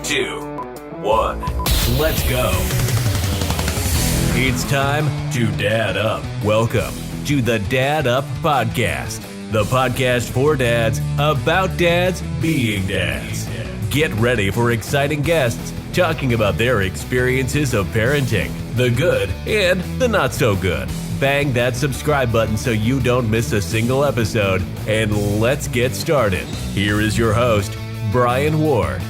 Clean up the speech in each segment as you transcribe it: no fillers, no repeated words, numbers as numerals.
2, 1. Let's go. It's time to Dad Up. Welcome to the Dad Up Podcast, the podcast for dads about dads being dads. Get ready for exciting guests talking about their experiences of parenting, the good and the not so good. Bang that subscribe button so you don't miss a single episode, and let's get started. Here is your host, Bryan Ward.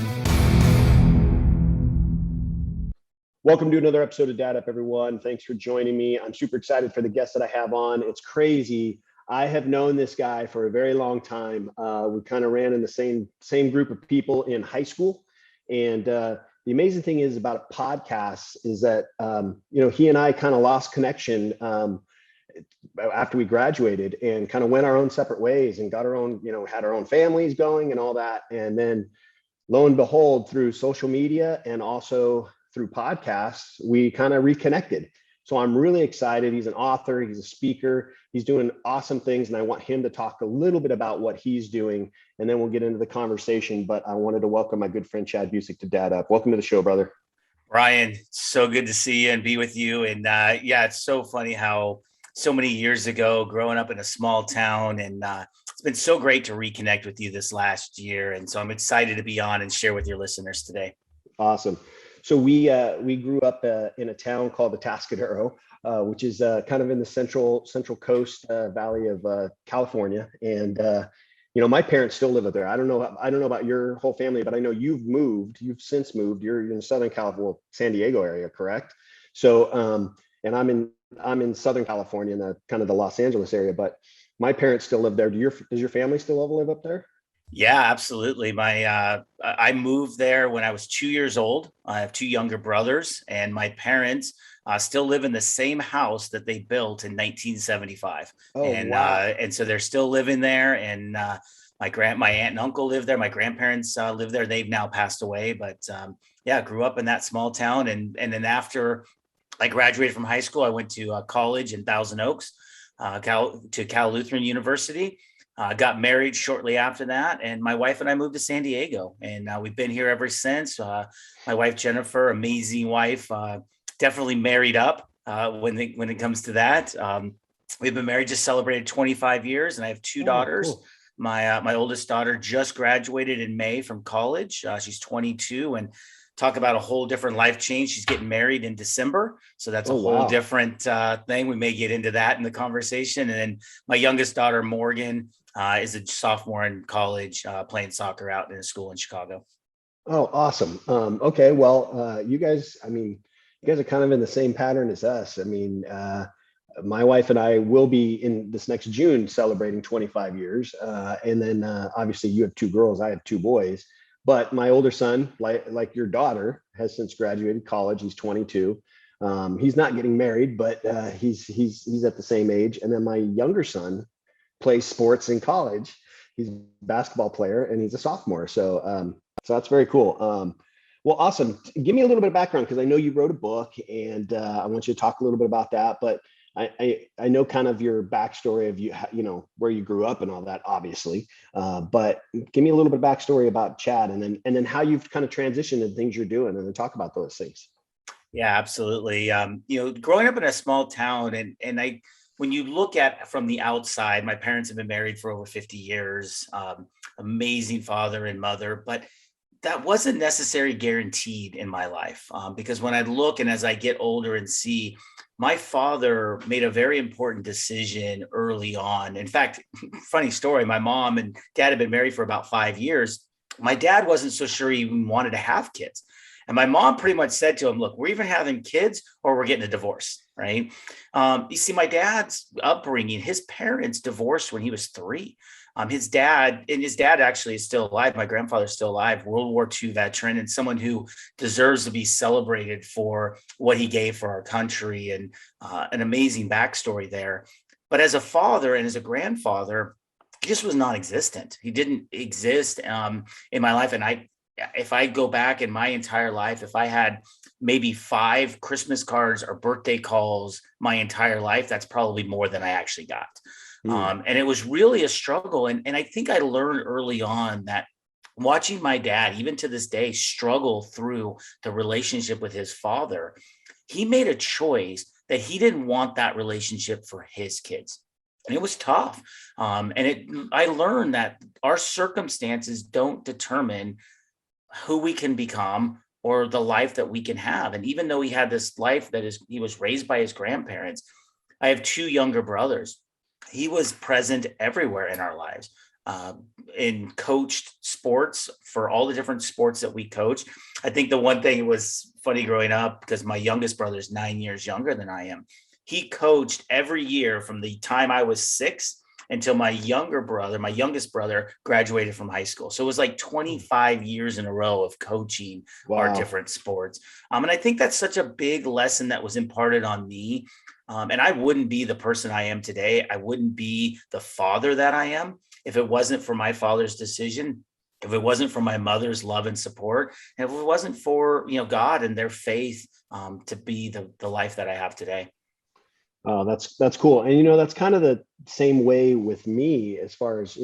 Welcome to another episode of Dad Up, everyone. Thanks for joining me. I'm super excited for the guest that I have on. It's crazy. I have known this guy for a very long time. We kind of ran in the same group of people in high school. And the amazing thing is about podcasts is that, he and I kind of lost connection after we graduated and kind of went our own separate ways and got our own, had our own families going and all that. And then lo and behold, through social media and also through podcasts, we kind of reconnected. So I'm really excited. He's an author, he's a speaker, he's doing awesome things. And I want him to talk a little bit about what he's doing, and then we'll get into the conversation. But I wanted to welcome my good friend, Chad Busick, to Dad Up. Welcome to the show, brother. Bryan, so good to see you and be with you. And it's so funny how so many years ago, growing up in a small town, and it's been so great to reconnect with you this last year. And so I'm excited to be on and share with your listeners today. Awesome. So we grew up in a town called the Atascadero, which is kind of in the central coast valley of California. And my parents still live up there. I don't know about your whole family, but I know you've since moved. You're in Southern California, San Diego area, correct? So and I'm in Southern California, in the kind of the Los Angeles area. But my parents still live there. Does your family still live up there? Yeah, absolutely. I moved there when I was 2 years old. I have two younger brothers, and my parents still live in the same house that they built in 1975. Oh, and wow. And so they're still living there. And my aunt and uncle live there. My grandparents live there. They've now passed away, but grew up in that small town. And then after I graduated from high school, I went to college in Thousand Oaks, Cal Lutheran University. Got married shortly after that, and my wife and I moved to San Diego, and we've been here ever since. My wife, Jennifer, amazing wife, definitely married up when it comes to that. We've been married, just celebrated 25 years, and I have two daughters. Cool. My oldest daughter just graduated in May from college. She's 22, and talk about a whole different life change. She's getting married in December. So that's a whole different thing. We may get into that in the conversation. And then my youngest daughter, Morgan, is a sophomore in college, playing soccer out in a school in Chicago. Oh, awesome. Okay. Well, you guys are kind of in the same pattern as us. My wife and I will be in this next June celebrating 25 years. And then obviously you have two girls, I have two boys. But my older son, like your daughter, has since graduated college. He's 22. He's not getting married, but he's at the same age. And then my younger son plays sports in college. He's a basketball player, and he's a sophomore. So that's very cool. Well, awesome. Give me a little bit of background, because I know you wrote a book, and I want you to talk a little bit about that. But I know kind of your backstory of where you grew up and all that, obviously. But give me a little bit of backstory about Chad, and then how you've kind of transitioned and things you're doing, and then talk about those things. Yeah, absolutely. Growing up in a small town, and when you look at from the outside, my parents have been married for over 50 years, amazing father and mother, but that wasn't necessarily guaranteed in my life, because when I look and as I get older and see, my father made a very important decision early on. In fact, funny story, my mom and dad had been married for about 5 years. My dad wasn't so sure he even wanted to have kids. And my mom pretty much said to him, look, we're either having kids or we're getting a divorce, right? You see, my dad's upbringing, his parents divorced when he was 3. His dad actually is still alive. My grandfather's still alive, World War II veteran, and someone who deserves to be celebrated for what he gave for our country, and an amazing backstory there. But as a father and as a grandfather, he just was non-existent. He didn't exist in my life. And if I go back in my entire life, if I had maybe 5 Christmas cards or birthday calls my entire life, that's probably more than I actually got. And it was really a struggle. And I think I learned early on that watching my dad, even to this day, struggle through the relationship with his father, he made a choice that he didn't want that relationship for his kids. And it was tough. I learned that our circumstances don't determine who we can become or the life that we can have. And even though he had this life he was raised by his grandparents, I have two younger brothers. He was present everywhere in our lives, uh, and coached sports for all the different sports that we coached. I think the one thing was funny growing up, because my youngest brother is 9 years younger than I am. He coached every year from the time I was 6 until my youngest brother, graduated from high school. So it was like 25 years in a row of coaching our Wow. different sports. And I think that's such a big lesson that was imparted on me. And I wouldn't be the person I am today. I wouldn't be the father that I am if it wasn't for my father's decision, if it wasn't for my mother's love and support, and if it wasn't for, God and their faith, to be the life that I have today. Oh, that's cool. And that's kind of the same way with me as far as,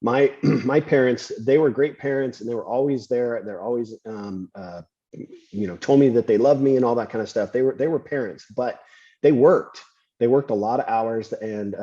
my my parents, they were great parents and they were always there. They're always told me that they loved me and all that kind of stuff. They were parents, but they worked. They worked a lot of hours, and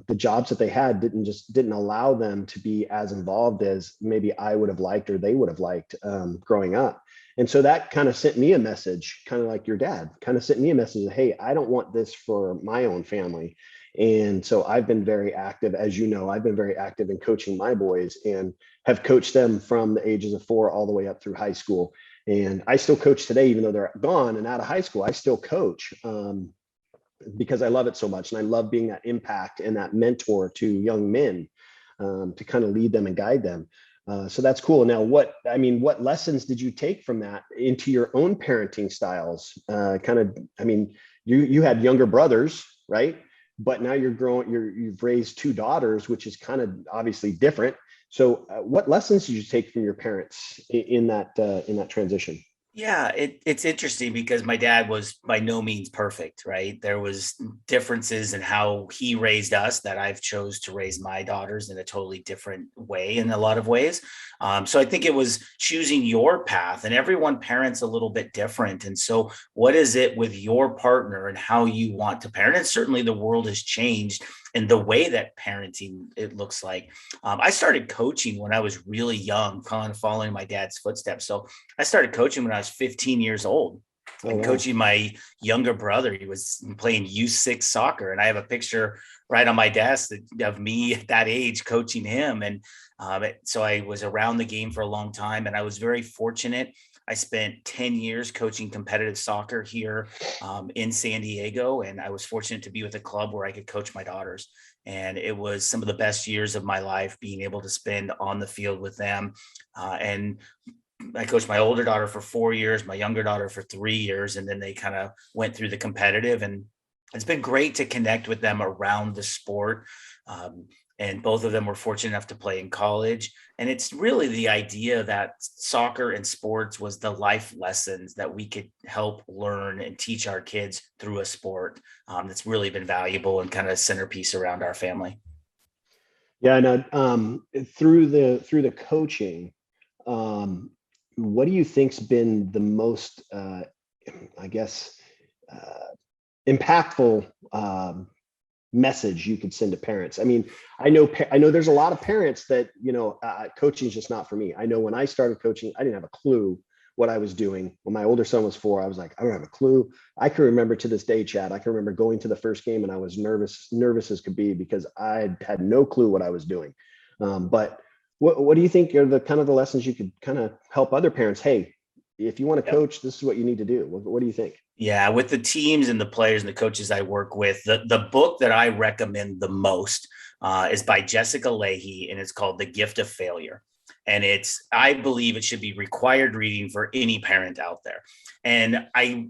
the jobs that they had didn't allow them to be as involved as maybe I would have liked or they would have liked growing up. And so that kind of sent me a message, kind of like your dad, kind of sent me a message of, hey, I don't want this for my own family. And so I've been very active, as you know, I've been very active in coaching my boys and have coached them from the ages of 4 all the way up through high school. And I still coach today, even though they're gone and out of high school, I still coach. Because I love it so much. And I love being that impact and that mentor to young men, to kind of lead them and guide them. So that's cool. Now, what lessons did you take from that into your own parenting styles? You had younger brothers, right? But now you've raised 2 daughters, which is kind of obviously different. So what lessons did you take from your parents in that transition? Yeah, it's interesting because my dad was by no means perfect, right? There was differences in how he raised us that I've chose to raise my daughters in a totally different way in a lot of ways. So I think it was choosing your path, and everyone parents a little bit different. And so what is it with your partner and how you want to parent? And certainly the world has changed in the way that parenting it looks like. I started coaching when I was really young, kind of following my dad's footsteps. So I started coaching when I was 15 years old Oh, and wow. coaching my younger brother. He was playing U6 soccer. And I have a picture right on my desk of me at that age coaching him. And so I was around the game for a long time, and I was very fortunate. I spent 10 years coaching competitive soccer here, in San Diego. And I was fortunate to be with a club where I could coach my daughters. And it was some of the best years of my life being able to spend on the field with them. And I coached my older daughter for 4 years, my younger daughter for 3 years, and then they kind of went through the competitive. And it's been great to connect with them around the sport. Um, and both of them were fortunate enough to play in college. And it's really the idea that soccer and sports was the life lessons that we could help learn and teach our kids through a sport, that's really been valuable and kind of centerpiece around our family. Yeah, no, through the coaching, um, what do you think's been the most, I guess, uh, impactful message you could send to parents? I mean, I know there's a lot of parents that, coaching is just not for me. I know when I started coaching, I didn't have a clue what I was doing. When my older son was 4, I was like, I don't have a clue. I can remember to this day, Chad, I can remember going to the first game and I was nervous as could be because I had no clue what I was doing. But what do you think are the kind of the lessons you could kind of help other parents? Hey, if you want to Yep. coach, this is what you need to do. What do you think? Yeah, with the teams and the players and the coaches I work with, the book that I recommend the most is by Jessica Leahy, and it's called The Gift of Failure. And I believe it should be required reading for any parent out there. And I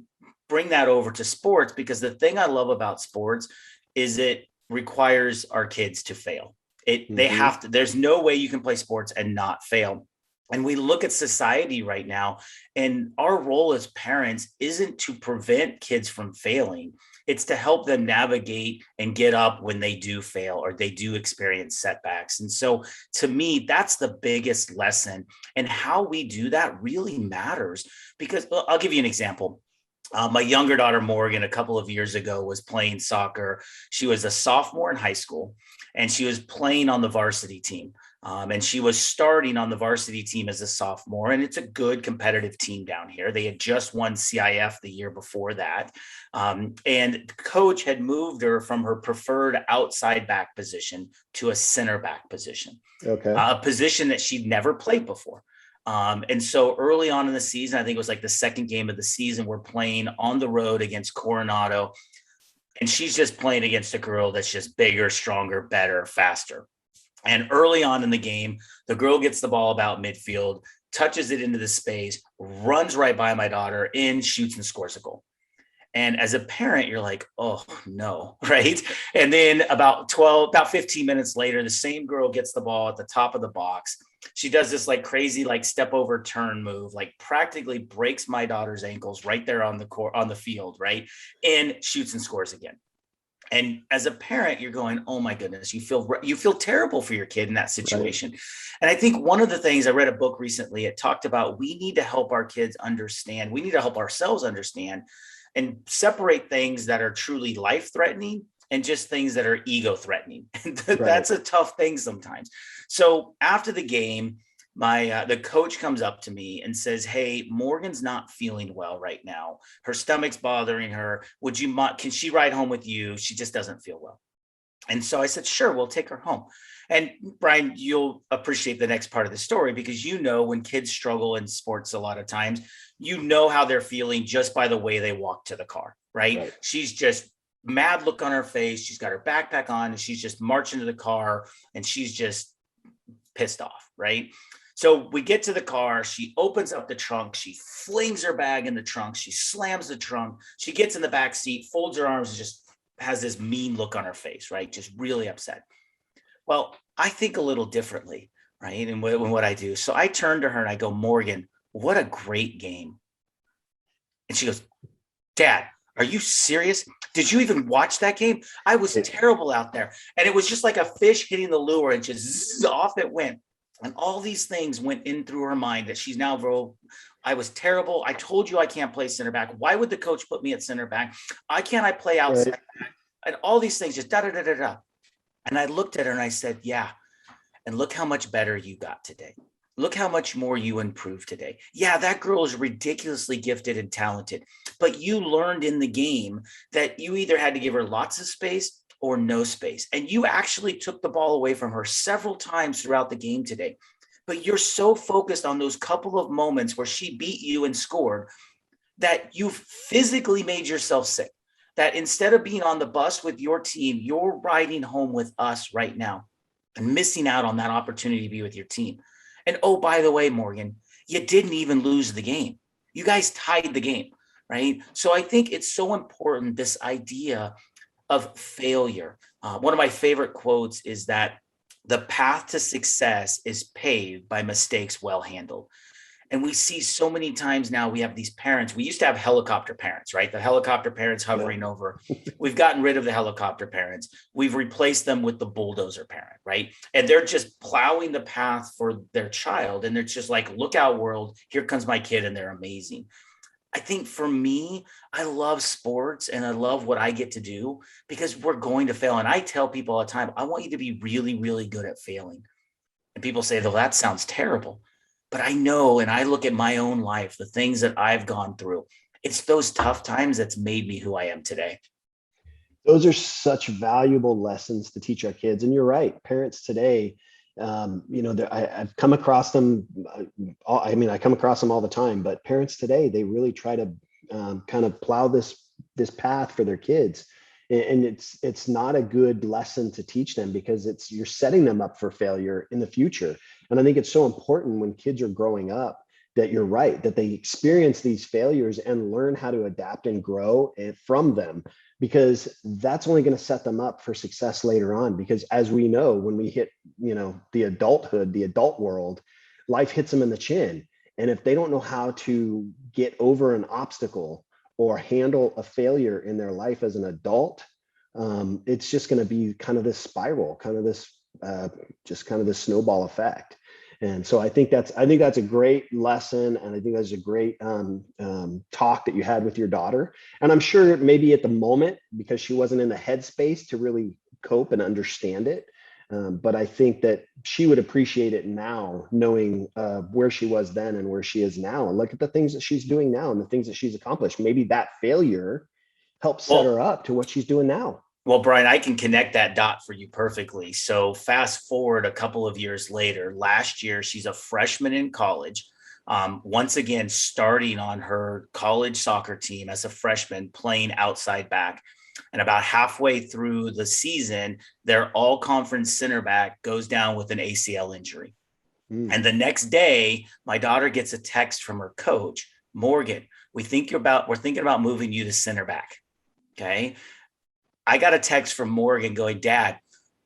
bring that over to sports because the thing I love about sports is it requires our kids to fail. They Hmm. have to, there's no way you can play sports and not fail. And we look at society right now, and our role as parents isn't to prevent kids from failing. It's to help them navigate and get up when they do fail or they do experience setbacks. And so to me, that's the biggest lesson. And how we do that really matters, because I'll give you an example. My younger daughter, Morgan, a couple of years ago was playing soccer. She was a sophomore in high school, and she was playing on the varsity team. And she was starting on the varsity team as a sophomore, and it's a good competitive team down here. They had just won CIF the year before that. And coach had moved her from her preferred outside back position to a center back position, a position that she'd never played before. And so early on in the season, I think it was like the second game of the season, we're playing on the road against Coronado, and she's just playing against a girl that's just bigger, stronger, better, faster. And early on in the game, the girl gets the ball about midfield, touches it into the space, runs right by my daughter, in, shoots, and scores a goal. And as a parent, you're like, oh no, right? And then about 15 minutes later, the same girl gets the ball at the top of the box. She does this like crazy, like step over turn move, like practically breaks my daughter's ankles right there on the court, on the field, right? And shoots and scores again. And as a parent, you're going, oh my goodness, you feel terrible for your kid in that situation. Right. And I think one of the things, I read a book recently, it talked about, we need to help our kids understand, we need to help ourselves understand and separate things that are truly life-threatening and just things that are ego-threatening. That's a tough thing sometimes. So after the game, the coach comes up to me and says, hey, Morgan's not feeling well right now. Her stomach's bothering her. Can she ride home with you? She just doesn't feel well. And so I said, sure, we'll take her home. And Bryan, you'll appreciate the next part of the story, because when kids struggle in sports, a lot of times, how they're feeling just by the way they walk to the car, right? She's just mad look on her face. She's got her backpack on and she's just marching to the car and she's just pissed off, right? So we get to the car, she opens up the trunk, she flings her bag in the trunk, she slams the trunk, she gets in the back seat, folds her arms, and just has this mean look on her face, right? Just really upset. Well, I think a little differently, right? And what I do. So I turn to her and I go, Morgan, what a great game. And she goes, Dad, are you serious? Did you even watch that game? I was terrible out there. And it was just like a fish hitting the lure and just off it went. And all these things went in through her mind that she's now, I was terrible. I told you I can't play center back. Why would the coach put me at center back? I play outside back? And all these things just da-da-da-da-da. And I looked at her and I said, yeah. And look how much better you got today. Look how much more you improved today. Yeah, that girl is ridiculously gifted and talented, but you learned in the game that you either had to give her lots of space or no space. And you actually took the ball away from her several times throughout the game today. But you're so focused on those couple of moments where she beat you and scored that you physically made yourself sick. That instead of being on the bus with your team, you're riding home with us right now and missing out on that opportunity to be with your team. And oh, by the way, Morgan, you didn't even lose the game. You guys tied the game, right? So I think it's so important, this idea of failure. One of my favorite quotes is that the path to success is paved by mistakes well handled. And we see so many times now, we have these parents. We used to have helicopter parents, right? The helicopter parents hovering over. We've gotten rid of the helicopter parents. We've replaced them with the bulldozer parent, right? And they're just plowing the path for their child. And they're just like, look out, world, here comes my kid, and they're amazing. I think for me, I love sports and I love what I get to do because we're going to fail. And I tell people all the time, I want you to be really, really good at failing. And people say, well, that sounds terrible. But I know, and I look at my own life, the things that I've gone through, it's those tough times that's made me who I am today. Those are such valuable lessons to teach our kids. And you're right, parents today, I've come across them. I come across them all the time, but parents today, they really try to kind of plow this path for their kids. And it's not a good lesson to teach them because you're setting them up for failure in the future. And I think it's so important when kids are growing up that you're right, that they experience these failures and learn how to adapt and grow from them, because that's only going to set them up for success later on. Because as we know, when we hit, the adulthood, the adult world, life hits them in the chin. And if they don't know how to get over an obstacle or handle a failure in their life as an adult, it's just going to be kind of this spiral, kind of this just kind of this snowball effect. And so I think that's a great lesson, and I think that's a great talk that you had with your daughter. And I'm sure maybe at the moment, because she wasn't in the headspace to really cope and understand it, but I think that she would appreciate it now, knowing where she was then and where she is now, and look at the things that she's doing now and the things that she's accomplished. Maybe that failure helped set her up to what she's doing now. Well, Bryan, I can connect that dot for you perfectly. So fast forward a couple of years later, last year, she's a freshman in college. Once again, starting on her college soccer team as a freshman, playing outside back. And about halfway through the season, their all conference center back goes down with an ACL injury. And the next day, my daughter gets a text from her coach, Morgan, we're thinking about moving you to center back. Okay. I got a text from Morgan going, Dad,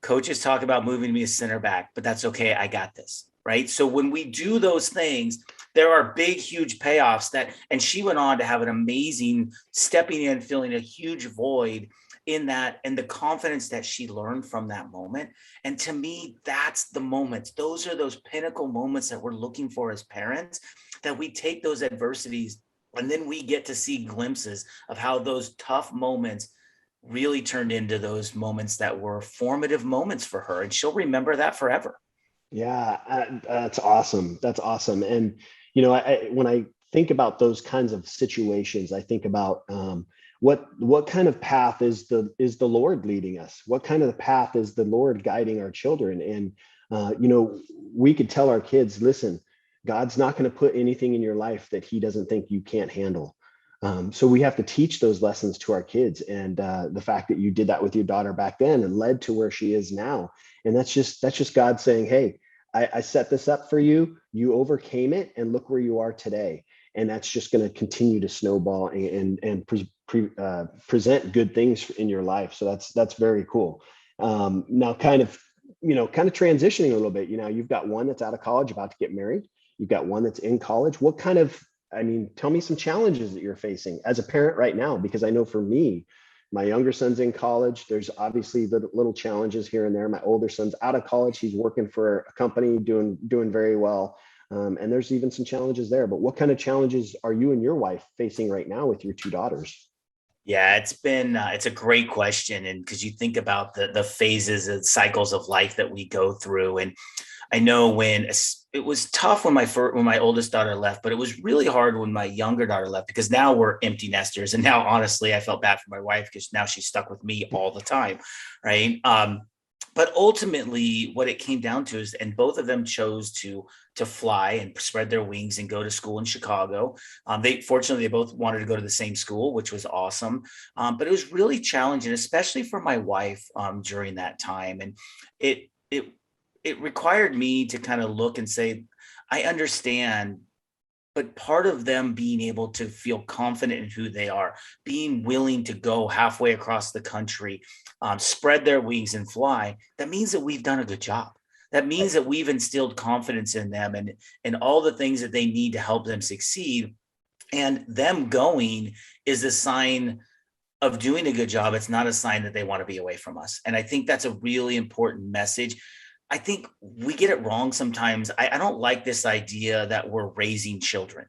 coaches talk about moving me to center back, but that's okay. I got this. Right. So when we do those things, there are big, huge payoffs and she went on to have an amazing stepping in, filling a huge void in that, and the confidence that she learned from that moment. And to me, that's the moments. Those are those pinnacle moments that we're looking for as parents, that we take those adversities and then we get to see glimpses of how those tough moments really turned into those moments that were formative moments for her. And she'll remember that forever. Yeah, that's awesome. That's awesome. And, when I think about those kinds of situations, I think about what kind of path is the Lord leading us? What kind of the path is the Lord guiding our children? And, we could tell our kids, listen, God's not going to put anything in your life that he doesn't think you can't handle. So we have to teach those lessons to our kids. And the fact that you did that with your daughter back then and led to where she is now. And that's just God saying, hey, I set this up for you. You overcame it, and look where you are today. And that's just going to continue to snowball and present good things in your life. So that's very cool. Now, kind of transitioning a little bit. You've got one that's out of college, about to get married. You've got one that's in college. Tell me some challenges that you're facing as a parent right now, because I know for me, my younger son's in college. There's obviously the little challenges here and there. My older son's out of college. He's working for a company doing very well. And there's even some challenges there. But what kind of challenges are you and your wife facing right now with your two daughters? Yeah, it's a great question. And because you think about the phases and cycles of life that we go through. And I know when it was tough when my oldest daughter left, but it was really hard when my younger daughter left, because now we're empty nesters. And now, honestly, I felt bad for my wife because now she's stuck with me all the time. Right. But ultimately what it came down to is, and both of them chose to fly and spread their wings and go to school in Chicago. Fortunately, they both wanted to go to the same school, which was awesome. But it was really challenging, especially for my wife during that time. And it required me to kind of look and say, I understand, but part of them being able to feel confident in who they are, being willing to go halfway across the country, spread their wings and fly, that means that we've done a good job. That means that we've instilled confidence in them and all the things that they need to help them succeed. And them going is a sign of doing a good job. It's not a sign that they want to be away from us. And I think that's a really important message. I think we get it wrong sometimes. I don't like this idea that we're raising children.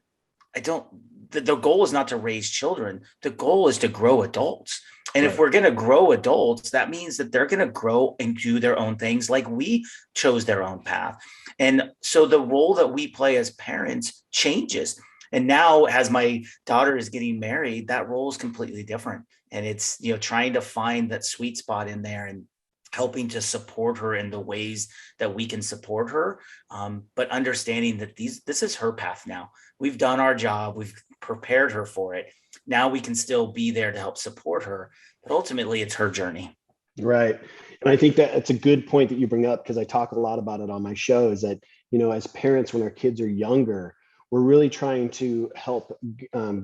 The goal is not to raise children. The goal is to grow adults. And if we're going to grow adults, that means that they're going to grow and do their own things like we chose their own path. And so the role that we play as parents changes. And now, as my daughter is getting married, that role is completely different. And it's, trying to find that sweet spot in there and helping to support her in the ways that we can support her, but understanding that this is her path now. We've done our job. We've prepared her for it. Now we can still be there to help support her, but ultimately it's her journey. Right. And I think that it's a good point that you bring up, because I talk a lot about it on my show, is that, as parents, when our kids are younger, we're really trying to help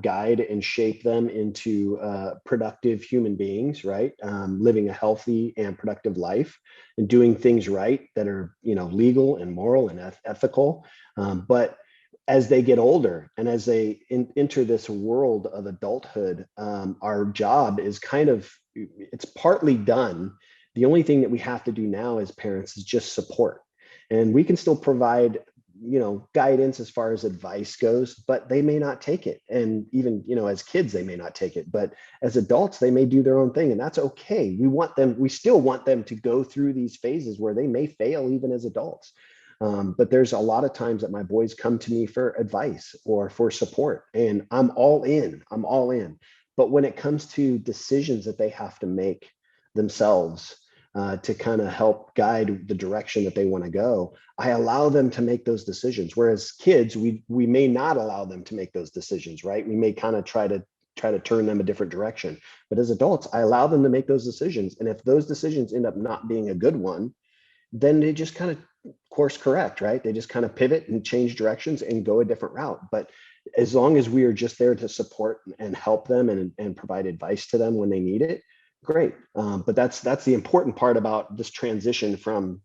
guide and shape them into productive human beings, right? Living a healthy and productive life and doing things right that are, legal and moral and ethical. But as they get older and as they enter this world of adulthood, our job is it's partly done. The only thing that we have to do now as parents is just support. And we can still provide, guidance as far as advice goes, but they may not take it. And even, as kids, they may not take it, but as adults, they may do their own thing, and that's okay. We still want them to go through these phases where they may fail even as adults. But there's a lot of times that my boys come to me for advice or for support, and I'm all in. But when it comes to decisions that they have to make themselves, to kind of help guide the direction that they want to go, I allow them to make those decisions. Whereas kids, we may not allow them to make those decisions, right? We may kind of try to turn them a different direction. But as adults, I allow them to make those decisions. And if those decisions end up not being a good one, then they just kind of course correct, right? They just kind of pivot and change directions and go a different route. But as long as we are just there to support and help them and provide advice to them when they need it, great. But that's the important part about this transition from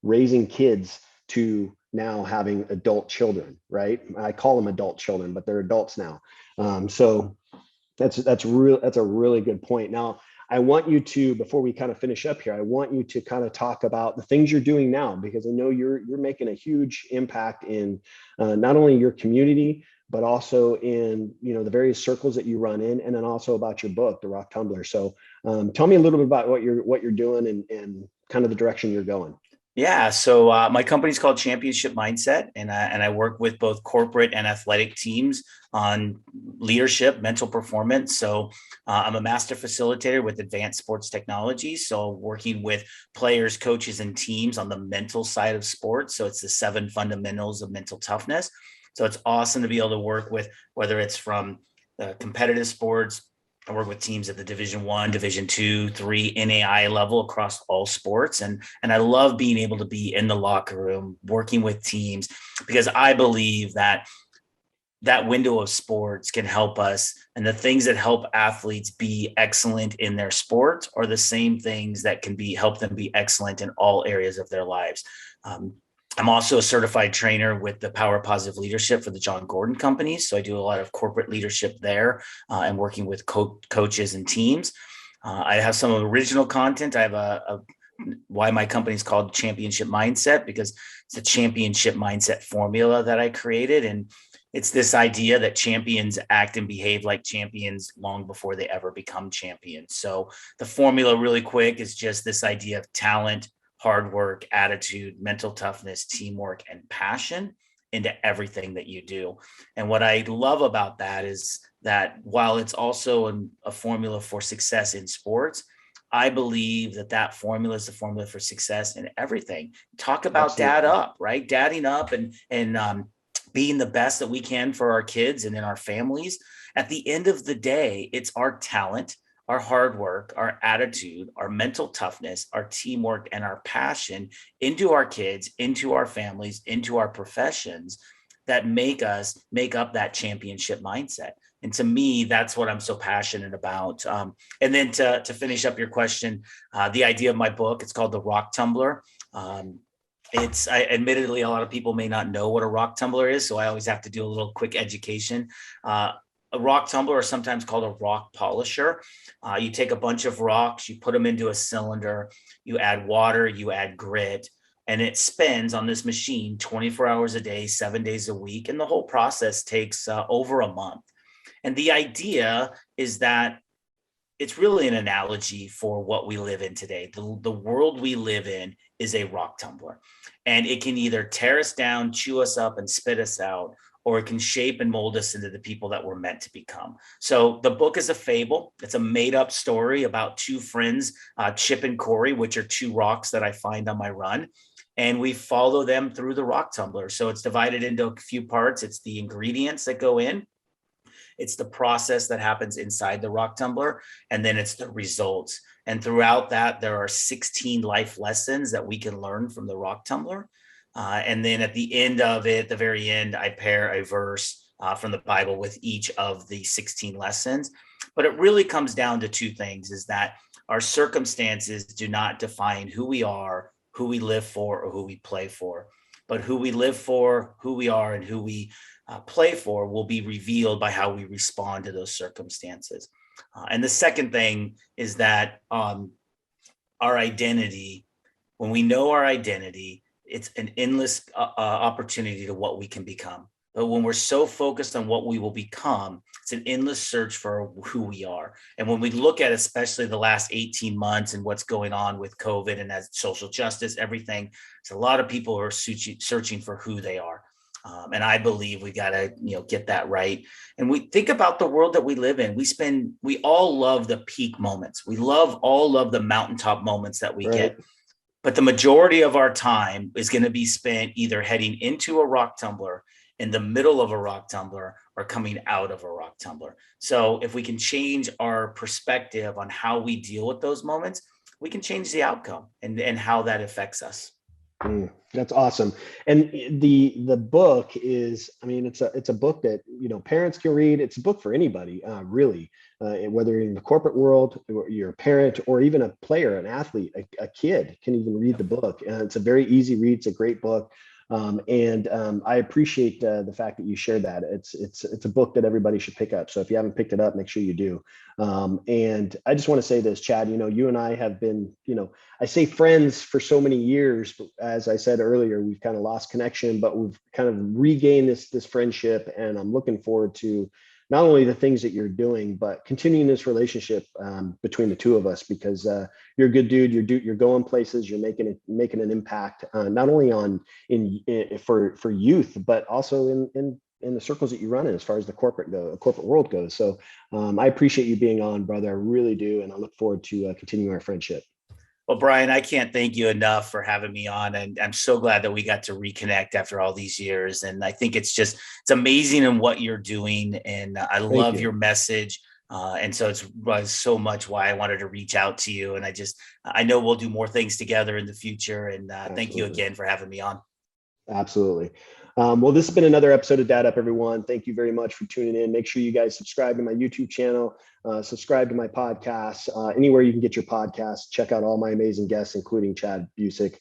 raising kids to now having adult children, right? I call them adult children, but they're adults now. So that's a really good point. Now, I want you to, before we kind of finish up here, I want you to kind of talk about the things you're doing now, because I know you're making a huge impact in not only your community, but also in the various circles that you run in, and then also about your book, The Rock Tumbler. So tell me a little bit about what you're doing and kind of the direction you're going. Yeah. So my company's called Championship Mindset, and I work with both corporate and athletic teams on leadership, mental performance. So I'm a Master Facilitator with Advanced Sports Technology. So working with players, coaches, and teams on the mental side of sports. So it's the 7 fundamentals of mental toughness. So it's awesome to be able to work with, whether it's from competitive sports. I work with teams at the Division I, Division II, III, NAIA level across all sports. And I love being able to be in the locker room, working with teams, because I believe that window of sports can help us. And the things that help athletes be excellent in their sport are the same things that can help them be excellent in all areas of their lives. I'm also a certified trainer with the Power of Positive Leadership for the John Gordon companies. So I do a lot of corporate leadership there and working with coaches and teams. I have some original content. I have why my company is called Championship Mindset, because it's a championship mindset formula that I created. And it's this idea that champions act and behave like champions long before they ever become champions. So the formula, really quick, is just this idea of talent, hard work, attitude, mental toughness, teamwork, and passion into everything that you do. And what I love about that is that while it's also a formula for success in sports, I believe that formula is the formula for success in everything. Talk about dad up, right? Dadding up and being the best that we can for our kids and in our families. At the end of the day, it's our talent, our hard work, our attitude, our mental toughness, our teamwork, and our passion into our kids, into our families, into our professions that make up that championship mindset. And to me, that's what I'm so passionate about. And then to finish up your question, the idea of my book, it's called The Rock Tumbler. Admittedly, a lot of people may not know what a rock tumbler is, so I always have to do a little quick education. A rock tumbler is sometimes called a rock polisher. You take a bunch of rocks, you put them into a cylinder, you add water, you add grit, and it spins on this machine 24 hours a day, 7 days a week. And the whole process takes over a month. And the idea is that it's really an analogy for what we live in today. The world we live in is a rock tumbler, and it can either tear us down, chew us up, and spit us out, or it can shape and mold us into the people that we're meant to become. So the book is a fable. It's a made up story about 2 friends, Chip and Corey, which are 2 rocks that I find on my run. And we follow them through the rock tumbler. So it's divided into a few parts. It's the ingredients that go in, it's the process that happens inside the rock tumbler, and then it's the results. And throughout that, there are 16 life lessons that we can learn from the rock tumbler. And then at the end of it, the very end, I pair a verse from the Bible with each of the 16 lessons. But it really comes down to 2 things, is that our circumstances do not define who we are, who we live for, or who we play for, but who we live for, who we are, and who we play for will be revealed by how we respond to those circumstances. And the second thing is that our identity, when we know our identity, it's an endless opportunity to what we can become. But when we're so focused on what we will become, it's an endless search for who we are. And when we look at especially the last 18 months and what's going on with COVID and as social justice, everything, there's a lot of people who are searching for who they are. And I believe we got to, get that right. And we think about the world that we live in. We all love the peak moments. We all love the mountaintop moments that we get. But the majority of our time is going to be spent either heading into a rock tumbler, in the middle of a rock tumbler, or coming out of a rock tumbler. So if we can change our perspective on how we deal with those moments, we can change the outcome and how that affects us. That's awesome. And the book is, it's a book that, parents can read. It's a book for anybody, really, whether you're in the corporate world, or you're a parent, or even a player, an athlete, a kid can even read the book. It's a very easy read. It's a great book. I appreciate the fact that you shared that. It's a book that everybody should pick up. So if you haven't picked it up, make sure you do. And I just want to say this, Chad, you and I have been, I say friends for so many years, but as I said earlier, we've kind of lost connection, but we've kind of regained this friendship. And I'm looking forward to not only the things that you're doing, but continuing this relationship between the two of us, because you're a good dude. You're going places. You're making an impact, not only for youth, but also in the circles that you run in, as far as the corporate world goes. So I appreciate you being on, brother. I really do, and I look forward to continuing our friendship. Well, Bryan, I can't thank you enough for having me on. And I'm so glad that we got to reconnect after all these years. And I think it's amazing in what you're doing. And I love your message. And so it was so much why I wanted to reach out to you. And I know we'll do more things together in the future. And thank you again for having me on. Absolutely. Well, this has been another episode of Dad Up, everyone. Thank you very much for tuning in. Make sure you guys subscribe to my YouTube channel, subscribe to my podcast, anywhere you can get your podcasts. Check out all my amazing guests, including Chad Busick.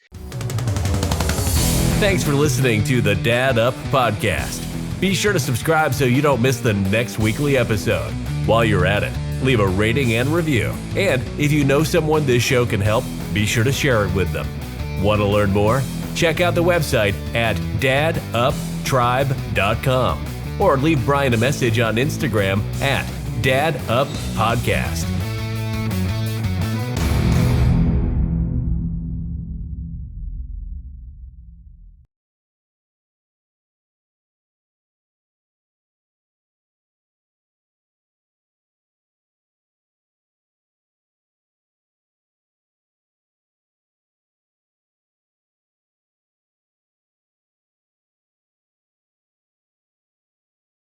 Thanks for listening to the Dad Up podcast. Be sure to subscribe so you don't miss the next weekly episode. While you're at it, leave a rating and review. And if you know someone this show can help, be sure to share it with them. Want to learn more? Check out the website at daduptribe.com or leave Bryan a message on Instagram at daduppodcast.